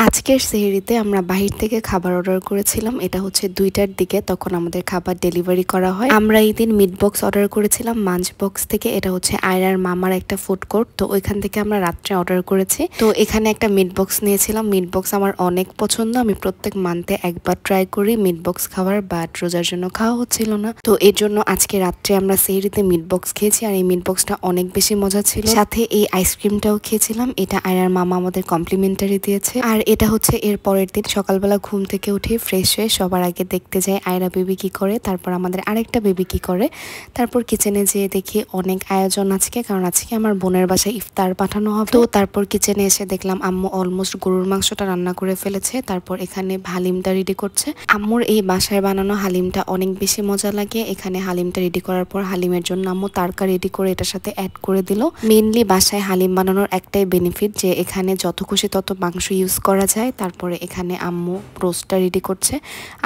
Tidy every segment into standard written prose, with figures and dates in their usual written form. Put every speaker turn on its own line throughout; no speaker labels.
আজকের সেহরিতে আমরা বাহির থেকে খাবার অর্ডার করেছিলাম। এটা হচ্ছে 2টার দিকে, তখন আমাদের খাবার ডেলিভারি করা হয়। আমরা এই দিন মিট বক্স অর্ডার করেছিলাম মাঞ্চ বক্স থেকে। এটা হচ্ছে আয়রার মামার একটা ফুড কোর্ট, তো ওইখান থেকে আমরা রাত্রে অর্ডার করেছি। তো এখানে একটা মিট বক্স নিয়েছিলাম। মিট বক্স আমার অনেক পছন্দ, আমি প্রত্যেক মান্থে একবার ট্রাই করি মিট বক্স খাবার, বাট রোজার জন্য খাওয়া হচ্ছিল না, তো এর জন্য আজকে রাত্রে আমরা সেহরিতে মিট বক্স খেয়েছি। আর এই মিট বক্সটা অনেক বেশি মজা ছিল, সাথে এই আইসক্রিমটাও খেয়েছিলাম। এটা আয়রার মামা আমাদের কমপ্লিমেন্টারি দিয়েছে। আর এটা হচ্ছে এর পরের দিন সকালবেলা ঘুম থেকে উঠে ফ্রেশ হয়ে সবার আগে দেখতে যাই আয়রা বেবি কি করে, তারপর আমাদের আরেকটা বেবি কি করে। তারপর কিচেনে যেয়ে দেখি অনেক আয়োজন আজকে, কারণ আজকে আমার বোনের বাসায় ইফতার পাঠানো হবে। তো তারপর কিচেনে এসে দেখলাম আম্মু অলমোস্ট গরুর মাংসটা রান্না করে ফেলেছে। তারপর এখানে হালিমটা রেডি করছে। আম্মুর এই বাসায় বানানো হালিমটা অনেক বেশি মজা লাগে। এখানে হালিমটা রেডি করার পর হালিমের জন্য আম্মু তারকা রেডি করে এটার সাথে অ্যাড করে দিল। মেইনলি বাসায় হালিম বানানোর একটাই বেনিফিট যে এখানে যত খুশি তত মাংস ইউজ করা যায়। তারপরে এখানে আম্মু রোস্টটা রেডি করছে।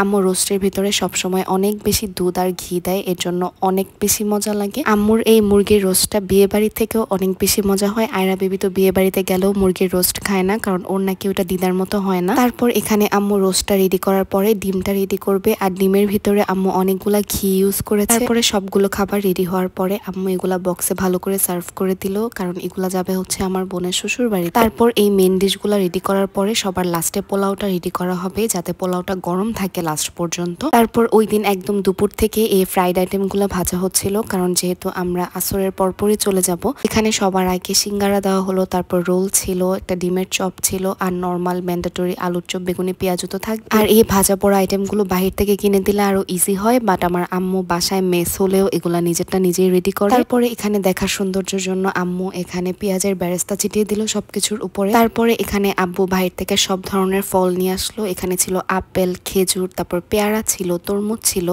আম্মু রোস্টের ভিতরে সবসময় অনেক বেশি দুধ আর ঘি দেয়, এর জন্য অনেক বেশি মজা লাগে। আম্মুর এই মুরগির রোস্টটা বিয়ে বাড়ি থেকেও অনেক বেশি মজা হয়। আয়রা বেবি তো বিয়ে বাড়িতে গেলেও মুরগির রোস্ট খায় না, কারণ ওর নাকি ওটা দিদার মতো হয় না। তারপর এখানে আম্মু রোস্টটা রেডি করার পরে ডিমটা রেডি করবে, আর ডিমের ভিতরে আম্মু অনেকগুলা ঘি ইউজ করেছে। তারপরে সবগুলো খাবার রেডি হওয়ার পরে আম্মু এগুলা বক্সে ভালো করে সার্ভ করে দিল, কারণ এগুলা যাবে হচ্ছে আমার বোনের শ্বশুর বাড়ি। তারপর এই মেন ডিশগুলা রেডি করার পরে সবার লাস্টে পোলাওটা রেডি করা হবে, যাতে পোলাওটা গরম থাকে লাস্ট পর্যন্ত। তারপর ওই দিন একদম দুপুর থেকে এই ফ্রাইড আইটেমগুলো ভাজা হচ্ছিল, কারণ যেহেতু আমরা আসরের পরপরই চলে যাব। এখানে সবার আগে সিঙ্গারা দেওয়া হলো, তারপর রোল ছিল, একটা ডিমের চপ ছিল, আর নর্মাল ম্যান্ডেটরি আলুর চপ, বেগুনি পেঁয়াজও তো থাকবে। আর এই ভাজা পোড়া আইটেমগুলো বাহির থেকে কিনে দিলে আরো ইজি হয়, বাট আমার আম্মু বাসায় মেস হলেও এগুলা নিজেরটা নিজেই রেডি করে। তারপরে এখানে দেখার সৌন্দর্যের জন্য আম্মু এখানে পেঁয়াজের বেরেস্তা ছিটিয়ে দিল সবকিছুর উপরে। তারপরে এখানে আব্বু বাহির থেকে সব ধরনের ফল নিয়ে আসলো। এখানে ছিল আপেল, খেজুর, তারপর পেয়ারা ছিল, তরমুজ ছিল,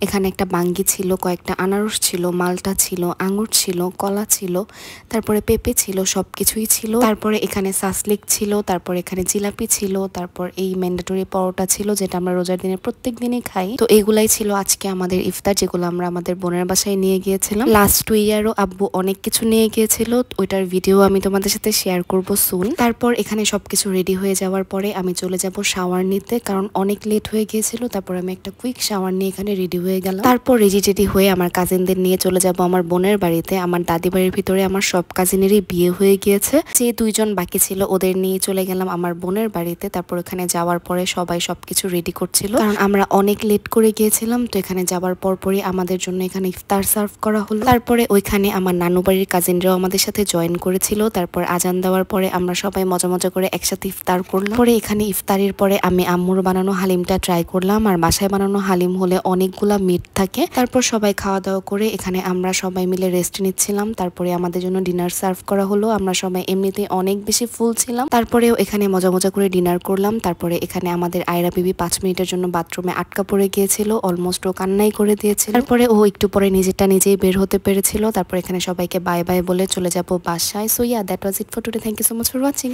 এখানে একটা বাঙ্গি ছিল, কয়েকটা আনারস ছিল, মালটা ছিল, আঙুর ছিল, কলা ছিল, তারপরে পেঁপে ছিল, সবকিছুই ছিল। তারপরে এখানে সাসলিক ছিল, তারপর এখানে জিলাপি ছিল, তারপর এই ম্যান্ডেটরি পরোটা ছিল, যেটা আমরা রোজার দিনে প্রত্যেক দিনই খাই। তো এইগুলাই ছিল আজকে আমাদের ইফতার, যেগুলো আমরা আমাদের বোনের বাসায় নিয়ে গিয়েছিলাম। লাস্ট ইয়ারও আব্বু অনেক কিছু নিয়ে গিয়েছিল, ওইটার ভিডিও আমি তোমাদের সাথে শেয়ার করব সুন। তারপর এখানে সবকিছু রেডি হয়ে যাওয়ার পরে আমি চলে যাব শাওয়ার নিতে, কারণ অনেক লেট হয়ে গিয়েছিল। তারপর আমি একটা কুইক শাওয়ার নিয়ে এখানে রেডি হয়ে গেলাম। তারপর রেডি হয়ে আমার কাজিনদের নিয়ে চলে যাব আমার বোনের বাড়িতে। আমার দাদি বাড়ির ভিতরে আমার সব কাজিনেরই বিয়ে হয়ে গিয়েছে, যে 2জন বাকি ছিল ওদের নিয়ে চলে গেলাম আমার বোনের বাড়িতে। তারপর এখানে যাওয়ার পরে সবাই সবকিছু রেডি করছিল, কারণ আমরা অনেক লেট করে গিয়েছিলাম। তো এখানে যাওয়ার পরই আমাদের জন্য এখানে ইফতার সার্ভ করা হলো। তারপরে ওইখানে আমার নানু বাড়ির কাজিনরাও আমাদের সাথে জয়েন করেছিল। তারপর আজান দেওয়ার পরে আমরা সবাই মজা মজা করে একসাথে ইফতার করলাম। পরে এখানে ইফতারের পরে আমি আম্মুর বানানো হালিমটা ট্রাই করলাম। আর বাসায় বানানো হালিম হলে অনেকগুলা মিট থাকে। তারপর সবাই খাওয়া দাওয়া করে এখানে আমরা সবাই মিলে রেস্ট নিচ্ছিলাম। তারপরে আমাদের জন্য ডিনার সার্ভ করা হলো। আমরা সবাই এমনিতেই অনেক বেশি ফুল ছিলাম। তারপরেও এখানে মজা মজা করে ডিনার করলাম। তারপরে এখানে আমাদের আয়রা বেবি 5 মিনিটের জন্য বাথরুমে আটকা পড়ে গিয়েছিল, অলমোস্ট ও কান্নাই করে দিয়েছিল। তারপরে ও একটু পরে নিজেরটা নিজেই বের হতে পেরেছিল। তারপর এখানে সবাইকে বাই বাই বলে চলে যাব বাসায়। So yeah, that was it for today. Thank you so much for watching.